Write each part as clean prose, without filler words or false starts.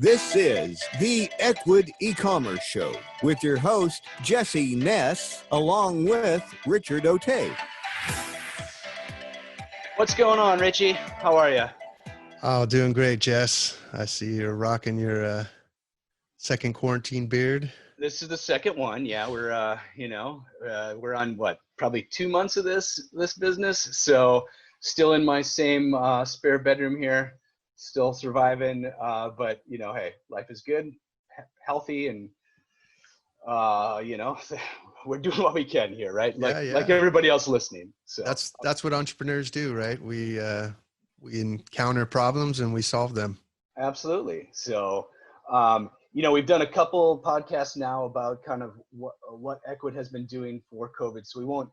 This is the Ecwid e-commerce show with your host, Jesse Ness, along with Richard O'Tay. What's going on, Richie? How are you? Oh, doing great, Jess. I see you're rocking your second quarantine beard. This is the second one. Yeah, we're we're on probably 2 months of this business. So still in my same spare bedroom here, still surviving. But hey, life is good, healthy, and we're doing what we can here, right? Like everybody else listening. So that's what entrepreneurs do, right? We encounter problems and we solve them. Absolutely. So, we've done a couple podcasts now about kind of what Ecwid has been doing for COVID. So we won't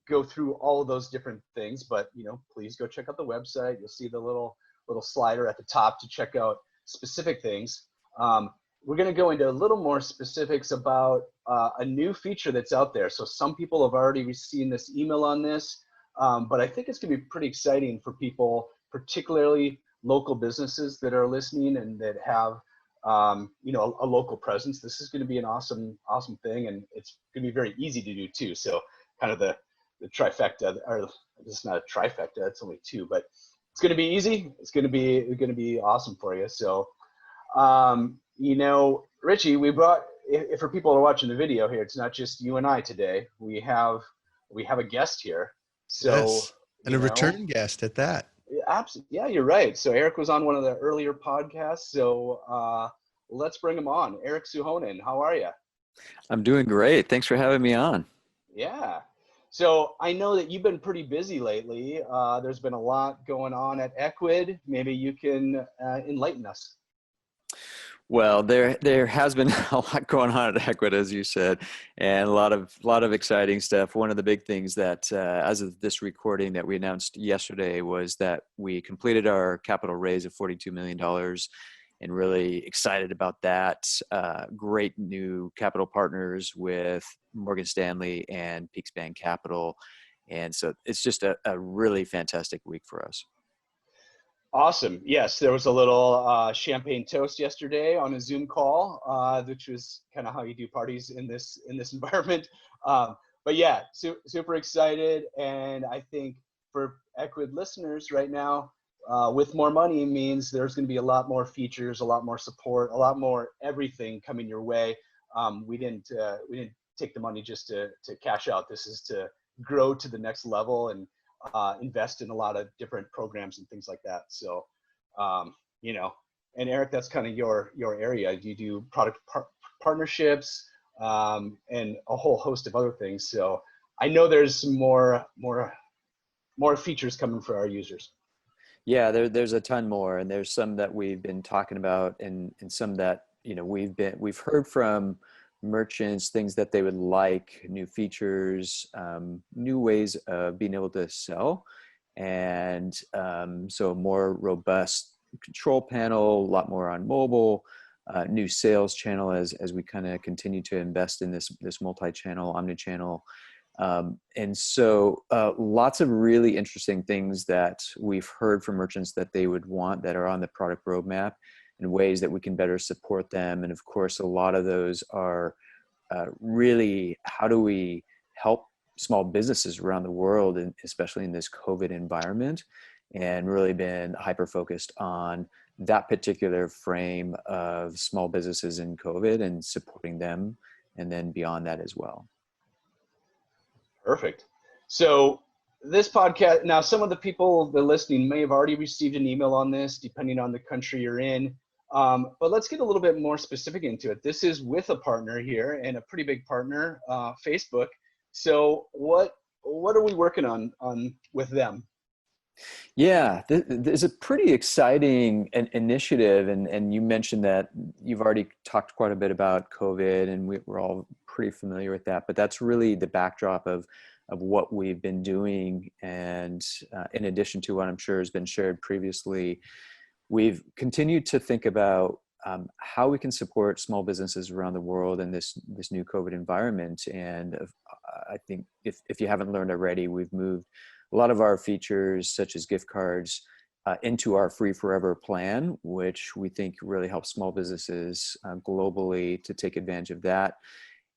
go through all of those different things, but, please go check out the website. You'll see the little slider at the top to check out specific things. We're going to go into a little more specifics about a new feature that's out there. So some people have already received this email on this, but I think it's going to be pretty exciting for people, particularly local businesses that are listening and that have, a local presence. This is going to be an awesome thing, and it's going to be very easy to do too. So kind of the trifecta, or it's not a trifecta, it's only two, but it's going to be easy. It's going to be awesome for you. So, Richie, we brought, if for people who are watching the video here, it's not just you and I today. We have a guest here. So, yes. And a return guest at that. Absolutely. Yeah, you're right. So Erik was on one of the earlier podcasts. So let's bring him on. Erik Suhonen, how are you? I'm doing great. Thanks for having me on. Yeah. So I know that you've been pretty busy lately. There's been a lot going on at Ecwid. Maybe you can enlighten us. Well, there has been a lot going on at Ecwid, as you said, and a lot of exciting stuff. One of the big things that, as of this recording, that we announced yesterday was that we completed our capital raise of $42 million, and really excited about that. Great new capital partners with Morgan Stanley and Peakspan Capital, and so it's just a really fantastic week for us. Awesome. Yes, there was a little champagne toast yesterday on a Zoom call, which was kind of how you do parties in this environment. But yeah, super excited, and I think for Ecwid listeners right now, with more money means there's going to be a lot more features, a lot more support, a lot more everything coming your way. We didn't take the money just to cash out. This is to grow to the next level and invest in a lot of different programs and things like that. So, and Erik, that's kind of your area. You do product partnerships and a whole host of other things. So I know there's some more features coming for our users. Yeah, there's a ton more, and there's some that we've been talking about, and some that we've heard from merchants, things that they would like, new features, new ways of being able to sell, and so a more robust control panel, a lot more on mobile, new sales channel as we kind of continue to invest in this multi-channel, omni-channel. And so lots of really interesting things that we've heard from merchants that they would want, that are on the product roadmap, and ways that we can better support them. And of course, a lot of those are really, how do we help small businesses around the world, and especially in this COVID environment, and really been hyper-focused on that particular frame of small businesses in COVID and supporting them, and then beyond that as well. Perfect. So this podcast, now some of the people that are listening may have already received an email on this, depending on the country you're in. But let's get a little bit more specific into it. This is with a partner here, and a pretty big partner, Facebook. So what are we working on with them? Yeah, there's a pretty exciting initiative, and you mentioned that you've already talked quite a bit about COVID, and we're all pretty familiar with that, but that's really the backdrop of what we've been doing. And in addition to what I'm sure has been shared previously, we've continued to think about how we can support small businesses around the world in this new COVID environment. And I think if you haven't learned already, we've moved a lot of our features, such as gift cards, into our Free Forever plan, which we think really helps small businesses globally to take advantage of that.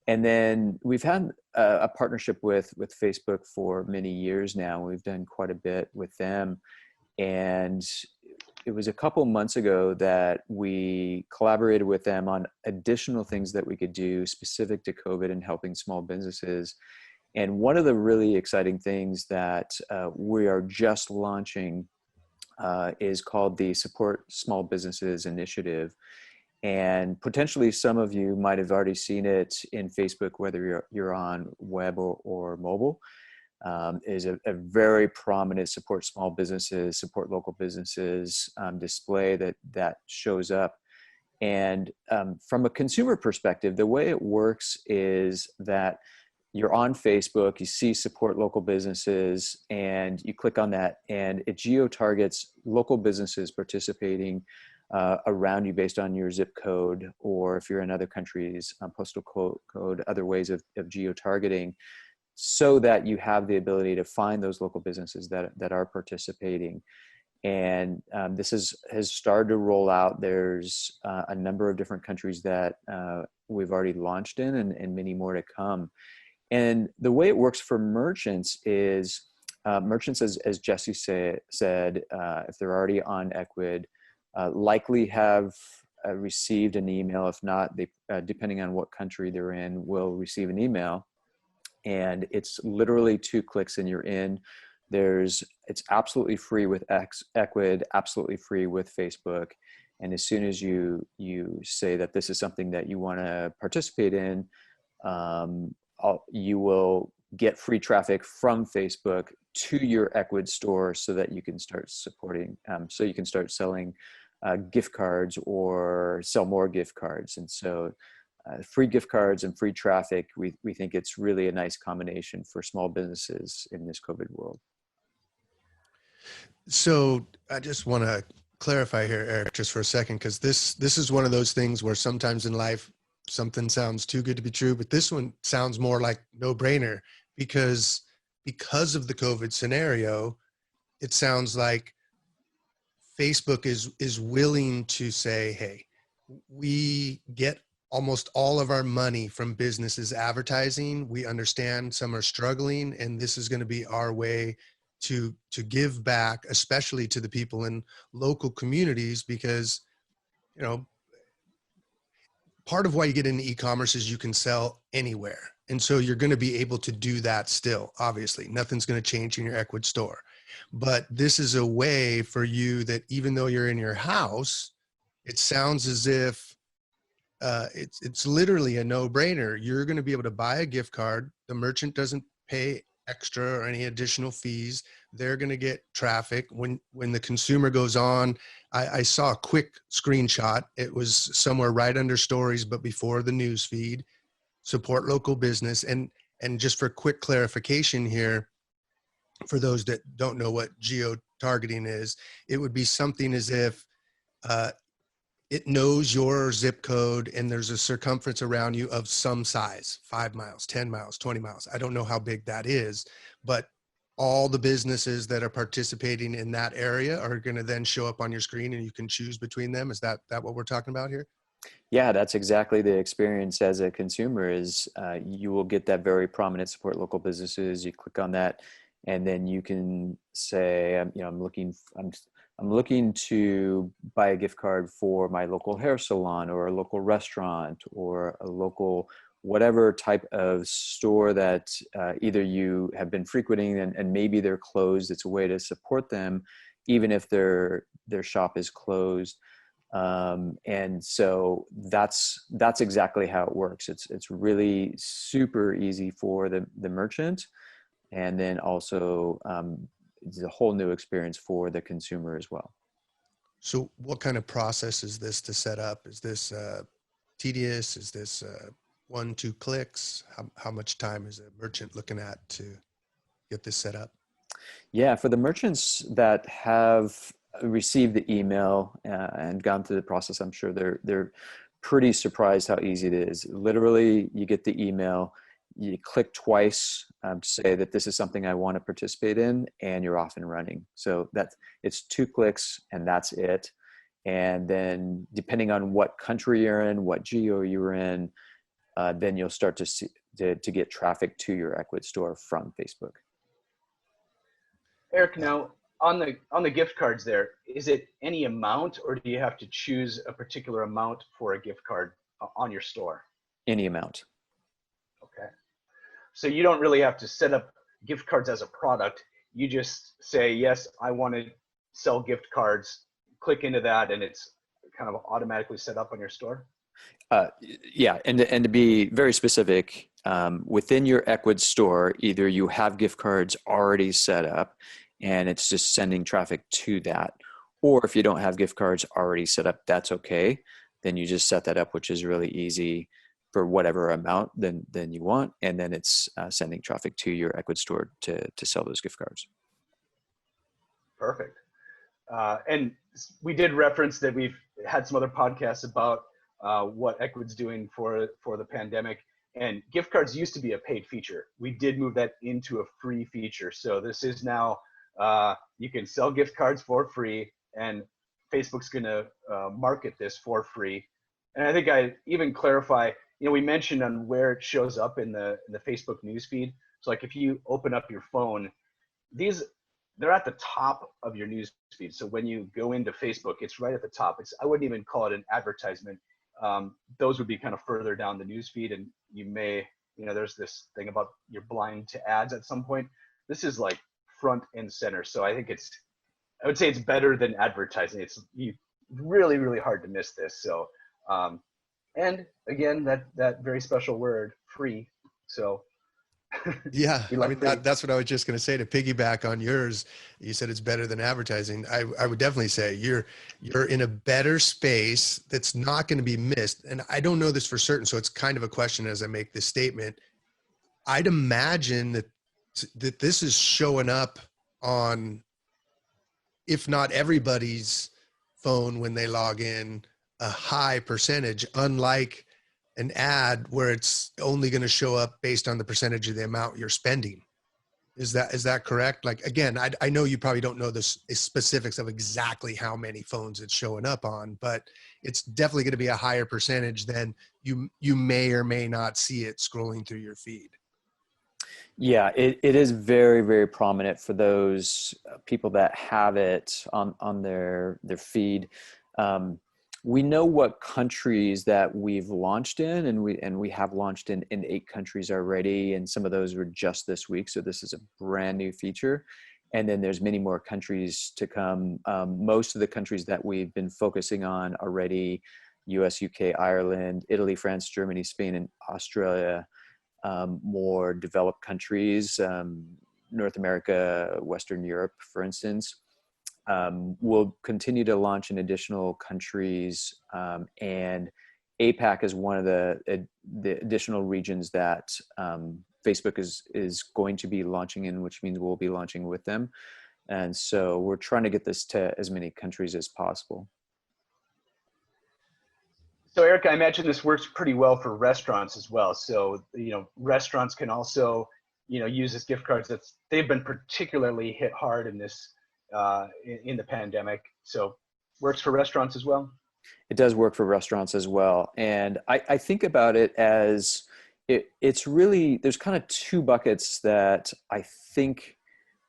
And then we've had a partnership with Facebook for many years now. We've done quite a bit with them. And it was a couple months ago that we collaborated with them on additional things that we could do specific to COVID and helping small businesses. And one of the really exciting things that we are just launching is called the Support Small Businesses Initiative. And potentially some of you might have already seen it in Facebook, whether you're on web or mobile. Is a very prominent support small businesses, support local businesses display that shows up. And from a consumer perspective, the way it works is that you're on Facebook, you see support local businesses, and you click on that, and it geo-targets local businesses participating around you based on your zip code, or if you're in other countries, postal code, other ways of geo-targeting, so that you have the ability to find those local businesses that are participating. And this has started to roll out. There's a number of different countries that we've already launched in, and many more to come. And the way it works for merchants is merchants, as Jesse said, if they're already on Ecwid, likely have received an email. If not, they, depending on what country they're in, will receive an email. And it's literally 2 clicks and you're in. It's absolutely free with Ecwid, absolutely free with Facebook. And as soon as you say that this is something that you want to participate in, you will get free traffic from Facebook to your Ecwid store so that you can start supporting, so you can start selling gift cards or sell more gift cards. And so free gift cards and free traffic, we think it's really a nice combination for small businesses in this COVID world. So I just want to clarify here, Eric, just for a second, because this is one of those things where sometimes in life something sounds too good to be true, but this one sounds more like no-brainer because of the COVID scenario. It sounds like Facebook is willing to say, hey, we get almost all of our money from businesses advertising. We understand some are struggling, and this is going to be our way to give back, especially to the people in local communities, because, you know, part of why you get into e-commerce is you can sell anywhere. And so you're going to be able to do that still. Obviously, nothing's going to change in your Ecwid store. But this is a way for you that even though you're in your house, it sounds as if it's literally a no-brainer. You're going to be able to buy a gift card. The merchant doesn't pay extra or any additional fees. They're going to get traffic. When the consumer goes on, I saw a quick screenshot. It was somewhere right under stories, but before the newsfeed. Support local business. And just for quick clarification here, for those that don't know what geo-targeting is, it would be something as if it knows your zip code and there's a circumference around you of some size, 5 miles, 10 miles, 20 miles. I don't know how big that is, but all the businesses that are participating in that area are going to then show up on your screen and you can choose between them. Is that what we're talking about here? Yeah, that's exactly the experience as a consumer is you will get that very prominent support local businesses. You click on that and then you can say, I'm looking to buy a gift card for my local hair salon or a local restaurant or a local whatever type of store that either you have been frequenting and maybe they're closed. It's a way to support them even if their shop is closed. And so that's exactly how it works. It's really super easy for the merchant, and then also it's a whole new experience for the consumer as well. So what kind of process is this to set up? Is this tedious? Is this 1-2 clicks? How much time is a merchant looking at to get this set up? Yeah, for the merchants that have received the email and gone through the process, I'm sure they're pretty surprised how easy it is. Literally, you get the email, You click twice to say that this is something I want to participate in, and you're off and running. So it's 2 clicks and that's it. And then depending on what country you're in, what geo you're in, then you'll start to see to get traffic to your Ecwid store from Facebook. Erik, now on the gift cards there, is it any amount, or do you have to choose a particular amount for a gift card on your store? Any amount. Okay. So you don't really have to set up gift cards as a product. You just say, yes, I want to sell gift cards, click into that, and it's kind of automatically set up on your store? Yeah, and to be very specific, within your Ecwid store, either you have gift cards already set up and it's just sending traffic to that, or if you don't have gift cards already set up, that's okay. Then you just set that up, which is really easy for whatever amount then you want, and then it's sending traffic to your Ecwid store to sell those gift cards. Perfect. And we did reference that we've had some other podcasts about what Ecwid's doing for the pandemic, and gift cards used to be a paid feature. We did move that into a free feature. So this is now, you can sell gift cards for free, and Facebook's gonna market this for free. And I think I even clarify, we mentioned on where it shows up in the Facebook newsfeed. So like if you open up your phone, they're at the top of your news feed. So when you go into Facebook, it's right at the top. I wouldn't even call it an advertisement. Those would be kind of further down the news feed, and you may, there's this thing about you're blind to ads at some point. This is like front and center. So I would say it's better than advertising. It's really, really hard to miss this. So, and again, that very special word, free. So yeah, I mean, that's what I was just going to say, to piggyback on yours. You said it's better than advertising. I would definitely say you're in a better space that's not going to be missed. And I don't know this for certain, so it's kind of a question as I make this statement. I'd imagine that this is showing up on, if not everybody's phone when they log in, a high percentage, unlike an ad where it's only going to show up based on the percentage of the amount you're spending. Is that correct? Like, again, I know you probably don't know the specifics of exactly how many phones it's showing up on, but it's definitely going to be a higher percentage than you may or may not see it scrolling through your feed. Yeah, it is very, very prominent for those people that have it on their feed. We know what countries that we've launched in, and we have launched in 8 countries already, and some of those were just this week. So this is a brand new feature. And then there's many more countries to come. Most of the countries that we've been focusing on already, US, UK, Ireland, Italy, France, Germany, Spain, and Australia, more developed countries, North America, Western Europe, for instance. We'll continue to launch in additional countries, and APAC is one of the additional regions that Facebook is going to be launching in, which means we'll be launching with them. And so we're trying to get this to as many countries as possible. So Erik, I imagine this works pretty well for restaurants as well. So, restaurants can also, use this gift cards. They've been particularly hit hard in this, in the pandemic. So works for restaurants as well? It does work for restaurants as well. And I think about it as it's really, there's kind of 2 buckets that I think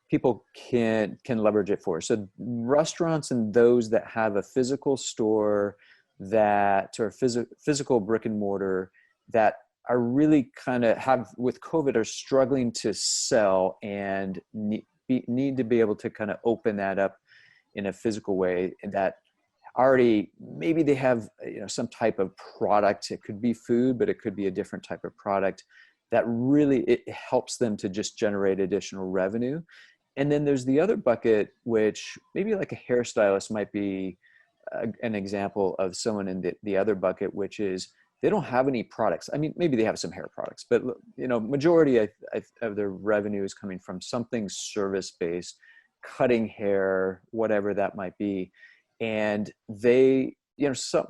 people can leverage it for. So restaurants and those that have a physical store or physical brick and mortar that are really kind of with COVID are struggling to sell and need to be able to kind of open that up in a physical way, and that already maybe they have some type of product. It could be food, but it could be a different type of product that really it helps them to just generate additional revenue. And then there's the other bucket, which maybe like a hairstylist might be an example of someone in the other bucket, which is they don't have any products. I mean, maybe they have some hair products, but majority of their revenue is coming from something service-based, cutting hair, whatever that might be. And they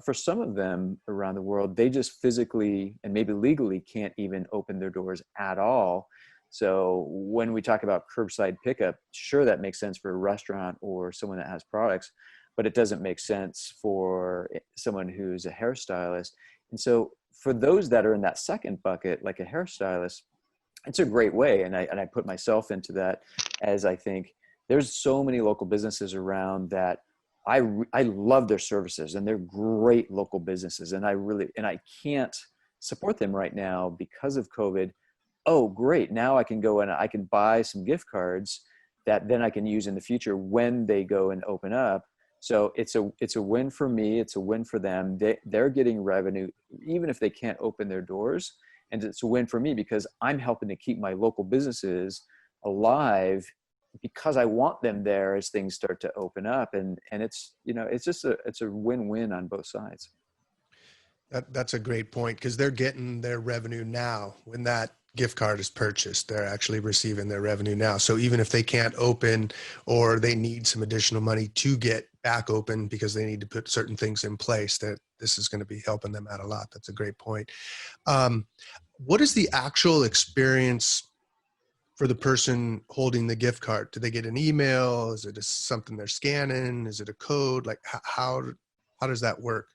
for some of them around the world, they just physically and maybe legally can't even open their doors at all. So when we talk about curbside pickup, sure, that makes sense for a restaurant or someone that has products, but it doesn't make sense for someone who's a hairstylist. And so for those that are in that second bucket, like a hairstylist, it's a great way. And I put myself into that, as I think there's so many local businesses around that I love their services, and they're great local businesses. And I can't support them right now because of COVID. Oh, great. Now I can go and I can buy some gift cards that then I can use in the future when they go and open up. So it's a win for me. It's a win for them. They're getting revenue, even if they can't open their doors. And it's a win for me because I'm helping to keep my local businesses alive, because I want them there as things start to open up. And it's, it's a win-win on both sides. That's a great point, because they're getting their revenue now. When that gift card is purchased, they're actually receiving their revenue now. So even if they can't open, or they need some additional money to get back open because they need to put certain things in place, that this is going to be helping them out a lot. That's a great point. What is the actual experience for the person holding the gift card? Do they get an email? Is it something they're scanning? Is it a code? Like how does that work?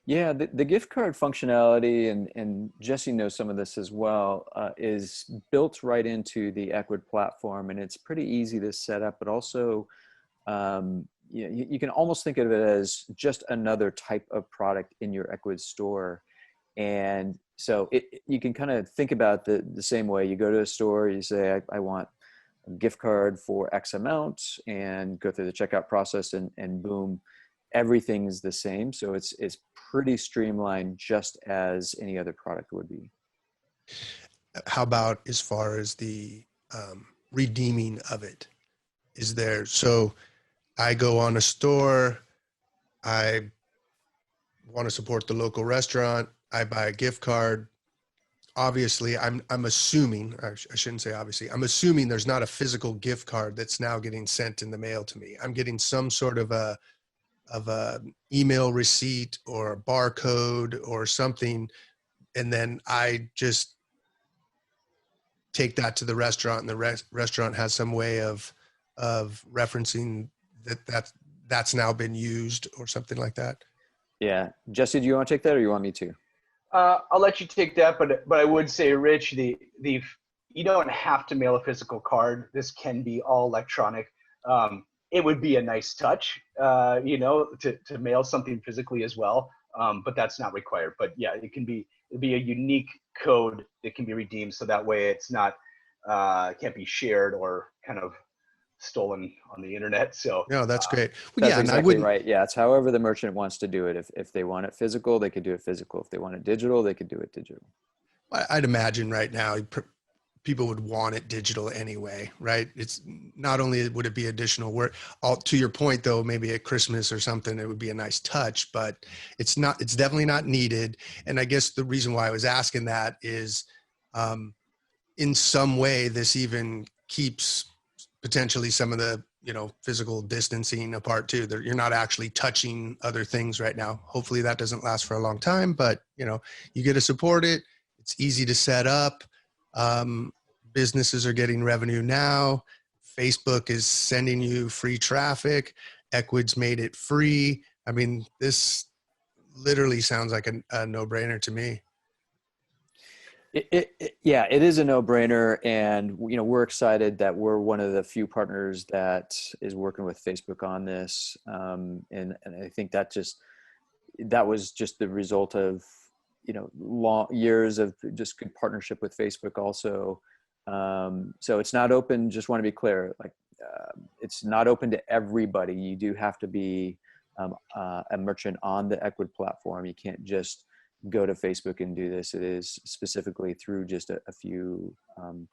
Yeah, the gift card functionality, and Jesse knows some of this as well, is built right into the Ecwid platform, and it's pretty easy to set up, but also you can almost think of it as just another type of product in your Ecwid store. And so you can kind of think about the same way. You go to a store, you say, I want a gift card for X amount, and go through the checkout process, and boom, everything's the same. So it's pretty streamlined, just as any other product would be. How about as far as the redeeming of it? Is there, so I go on a store, I want to support the local restaurant, I buy a gift card. Obviously, I'm assuming, I shouldn't say obviously, I'm assuming there's not a physical gift card that's now getting sent in the mail to me. I'm getting some sort of a email receipt or a barcode or something, and then I just take that to the restaurant, and the restaurant has some way of referencing that's now been used or something like that. Yeah. Jesse, do you want to take that, or you want me to? I'll let you take that, but I would say, Rich, you don't have to mail a physical card. This can be all electronic. It would be a nice touch, to mail something physically as well, but that's not required. But yeah, it'd be a unique code that can be redeemed, so that way it's not can't be shared or kind of stolen on the internet. So no, that's great. Well, that's exactly right. Yeah, it's however the merchant wants to do it. If they want it physical, they could do it physical. If they want it digital, they could do it digital. I'd imagine right now people would want it digital anyway, right? It's not only would it be additional work, to your point though, maybe at Christmas or something, it would be a nice touch, but it's definitely not needed. And I guess the reason why I was asking that is, in some way, this even keeps potentially some of the, physical distancing apart too. You're not actually touching other things right now. Hopefully that doesn't last for a long time, but you get to support it. It's easy to set up. Businesses are getting revenue now. Facebook is sending you free traffic. Ecwid's made it free. I mean, this literally sounds like a no-brainer to me. Yeah, it is a no-brainer, and we're excited that we're one of the few partners that is working with Facebook on this, and I think that was just the result of long years of just good partnership with Facebook also. So it's not open. Just want to be clear, it's not open to everybody. You do have to be a merchant on the Ecwid platform. You can't just go to Facebook and do this. It is specifically through just a few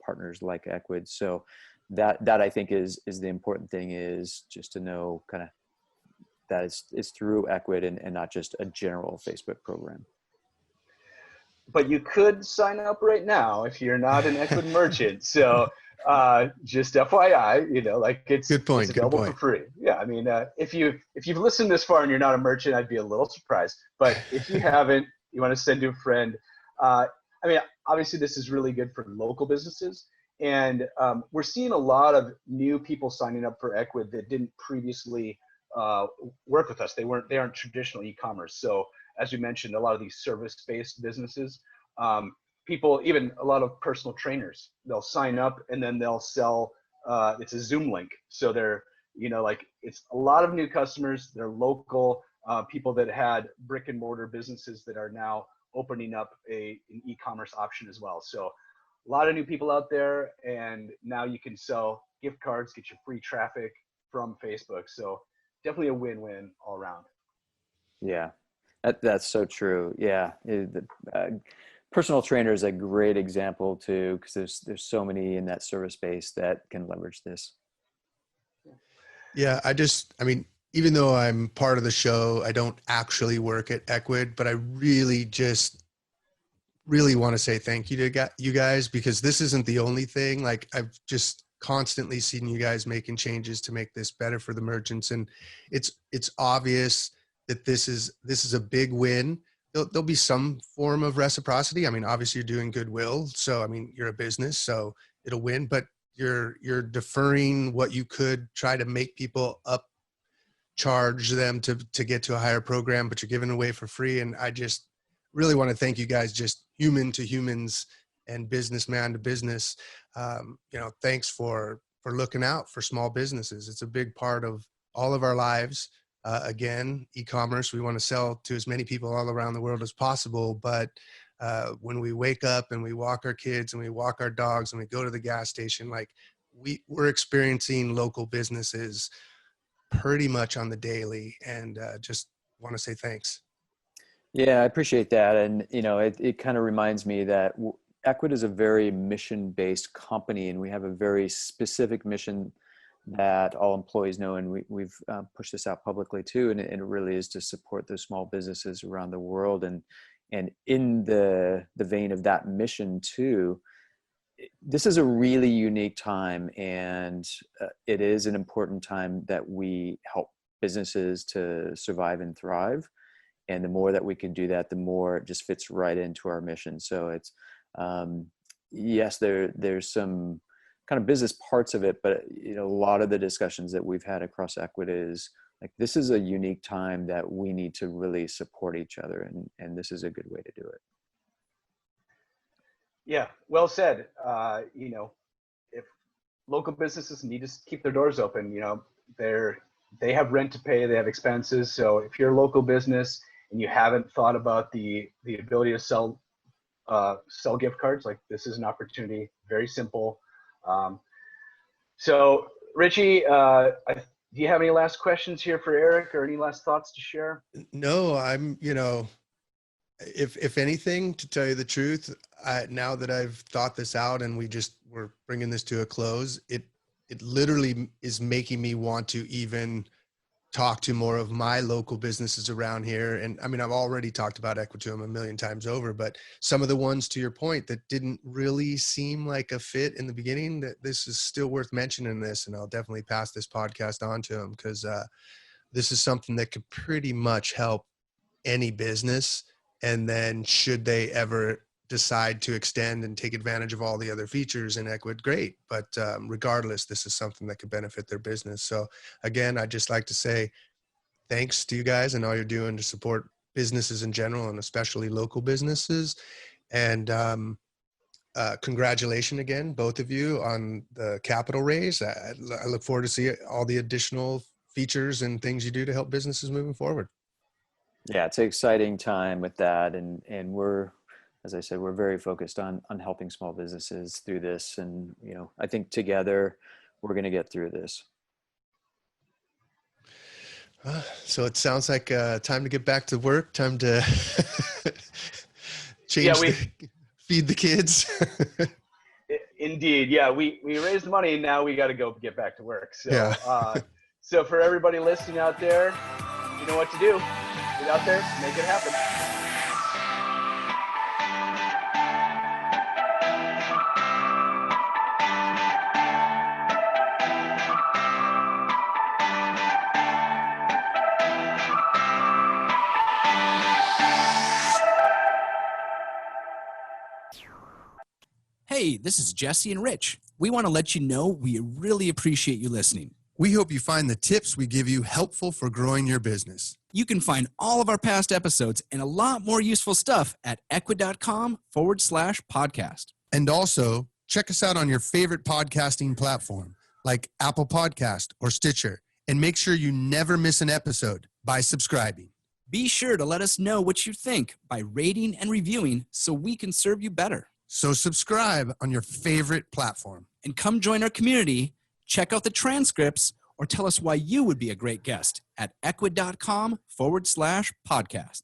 partners like Ecwid. So that I think is the important thing, is just to know kind of that it's through Ecwid and not just a general Facebook program. But you could sign up right now if you're not an Ecwid merchant. So Just FYI, like it's Good point. Good available for point. free. Yeah, I mean, if you've listened this far and you're not a merchant, I'd be a little surprised. But if you haven't, you want to send to a friend. I mean, obviously, this is really good for local businesses, and we're seeing a lot of new people signing up for Ecwid that didn't previously work with us. They aren't traditional e-commerce. So as you mentioned, a lot of these service-based businesses. People, even a lot of personal trainers, they'll sign up and then they'll sell, it's a Zoom link. So they're, like it's a lot of new customers. They're local people that had brick and mortar businesses that are now opening up an e-commerce option as well. So a lot of new people out there, and now you can sell gift cards, get your free traffic from Facebook. So definitely a win-win all around. Yeah, that's so true. Yeah. Personal trainer is a great example too, because there's so many in that service base that can leverage this. Yeah, I mean, even though I'm part of the show, I don't actually work at Ecwid, but I really want to say thank you to you guys, because this isn't the only thing. Like, I've just constantly seen you guys making changes to make this better for the merchants, and it's obvious that this is a big win. There'll be some form of reciprocity. I mean, obviously you're doing goodwill, so I mean, you're a business, so it'll win, but you're deferring what you could try to make people charge them to get to a higher program, but you're giving away for free. And I just really want to thank you guys, just human to humans and businessman to business. Thanks for looking out for small businesses. It's a big part of all of our lives. Again, e-commerce, we want to sell to as many people all around the world as possible. But when we wake up and we walk our kids and we walk our dogs and we go to the gas station, like we're experiencing local businesses pretty much on the daily, and just want to say thanks. Yeah, I appreciate that. And, it kind of reminds me that Ecwid is a very mission-based company, and we have a very specific mission that all employees know, and we've pushed this out publicly too, and it really is to support those small businesses around the world. And in the vein of that mission too, this is a really unique time, and it is an important time that we help businesses to survive and thrive. And the more that we can do that, the more it just fits right into our mission. So it's, yes, there's some kind of business parts of it, but a lot of the discussions that we've had across Ecwid is like, this is a unique time that we need to really support each other, and this is a good way to do it. Yeah, well said. If local businesses need to keep their doors open, they have rent to pay, they have expenses. So if you're a local business and you haven't thought about the ability to sell gift cards, like this is an opportunity. Very simple. So Richie, do you have any last questions here for Erik, or any last thoughts to share? No, I'm, if anything, to tell you the truth, now that I've thought this out and we're bringing this to a close, it literally is making me want to even talk to more of my local businesses around here. And I mean, I've already talked about Ecwid to them a million times over, but some of the ones, to your point, that didn't really seem like a fit in the beginning, that this is still worth mentioning this. And I'll definitely pass this podcast on to them, because this is something that could pretty much help any business. And then should they ever decide to extend and take advantage of all the other features in Ecwid, great. But regardless, this is something that could benefit their business. So again, I'd just like to say thanks to you guys and all you're doing to support businesses in general, and especially local businesses. And congratulations again, both of you, on the capital raise. I look forward to see all the additional features and things you do to help businesses moving forward. Yeah, it's an exciting time with that. And we're, as I said, we're very focused on helping small businesses through this. And, I think together we're going to get through this. So it sounds like time to get back to work, time to feed the kids. Indeed. Yeah, we raised money, and now we got to go get back to work. So, yeah. So for everybody listening out there, you know what to do. Get out there, make it happen. this is Jesse and Rich. We want to let you know we really appreciate you listening. We hope you find the tips we give you helpful for growing your business. You can find all of our past episodes and a lot more useful stuff at ecwid.com/podcast. And also, check us out on your favorite podcasting platform like Apple Podcast or Stitcher. And make sure you never miss an episode by subscribing. Be sure to let us know what you think by rating and reviewing so we can serve you better. So subscribe on your favorite platform. And come join our community, check out the transcripts, or tell us why you would be a great guest at ecwid.com/podcast.